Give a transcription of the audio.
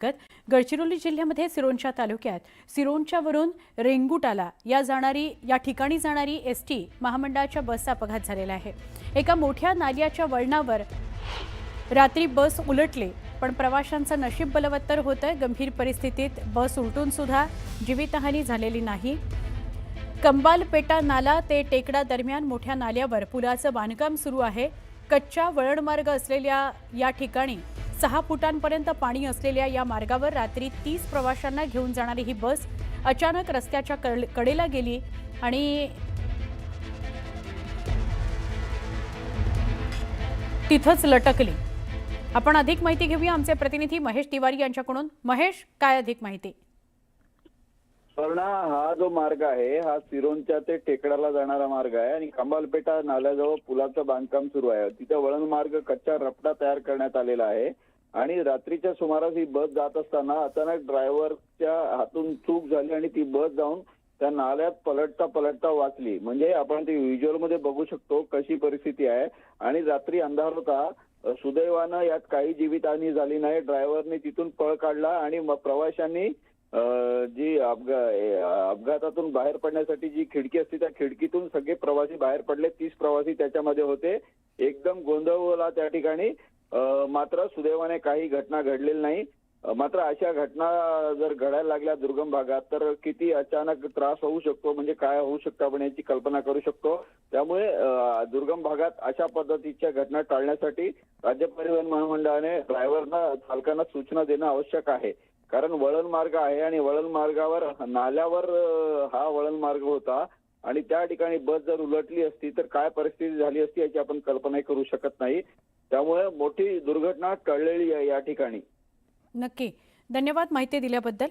गडचिरोली जिल्ह्यामध्ये सिरोंचा तालुक्यात सिरोंचा वरून रेंगुटाला या ठिकाणी जाणारी एसटी महामंडळाच्या बसचा अपघात झालेला आहे। एका मोठ्या नाल्याच्या वळणावर रात्री बस उलटली, पण प्रवाशांचं नशीब बलवत्तर होतं। गंभीर परिस्थितीत बस उलटून सुद्धा जीवितहानी झालेली नाही। कंबालपेटा नाला ते टेकडा दरम्यान मोठ्या नाल्यावर पुलाचं बांधकाम सुरू आहे। कच्चा वळणमार्ग असलेल्या या ठिकाणी 6 फुटांपर्यंत पाणी असलेल्या या मार्गावर रात्री 30 प्रवाशांना घेऊन जाणारी ही बस अचानक रस्त्याच्या कडेला गेली आणि तिथंच लटकली। आपण अधिक माहिती घेऊया आमचे प्रतिनिधी महेश तिवारी यांच्याकडून। महेश, काय अधिक माहिती? स्वर्णा, हा जो मार्ग आहे हा सिरोंचा ते टेकडाला जाणारा मार्ग आहे आणि कंबालपेटा नाल्याजवळ पुलाचं बांधकाम सुरू आहे। तिथे वळण मार्ग कच्चा रपटा तयार करण्यात आलेला आहे आणि रात्रीच्या सुमारास ही बस जात असताना अचानक ड्रायव्हरच्या हातून चूक झाली आणि ती बस जाऊन त्या नाल्यात पलटता वाचली। म्हणजे आपण ती व्हिज्युअल मध्ये बघू शकतो कशी परिस्थिती आहे। आणि रात्री अंधार होता, सुदैवानं यात काही जीवितहानी झाली नाही। ड्रायव्हरने तिथून पळ काढला आणि प्रवाशांनी जी अपघातातून बाहेर पडण्यासाठी जी खिडकी असते त्या खिडकीतून सगळे प्रवासी बाहेर पडले। 30 प्रवासी त्याच्यामध्ये होते। एकदम गोंधळला त्या ठिकाणी। मात्र सुदैवाने काही घटना घडलेली नाही। मात्र अशा घटना जर घडायला लागल्या दुर्गम भागात तर किती अचानक त्रास होऊ शकतो, म्हणजे काय होऊ शकतं आपण याची कल्पना करू शकतो। त्यामुळे दुर्गम भागात अशा पद्धतीच्या घटना टाळण्यासाठी राज्य परिवहन महामंडळाने ड्रायव्हरना चालकांना सूचना देणं आवश्यक आहे। कारण वळण मार्ग आहे आणि वळण मार्गावर नाल्यावर हा वळण मार्ग होता आणि त्या ठिकाणी बस जर उलटली असती तर काय परिस्थिती झाली असती याची आपण कल्पना करू शकत नाही। त्यामुळे मोठी दुर्घटना टळलेली आहे या ठिकाणी। नक्की, धन्यवाद माहिती दिल्याबद्दल।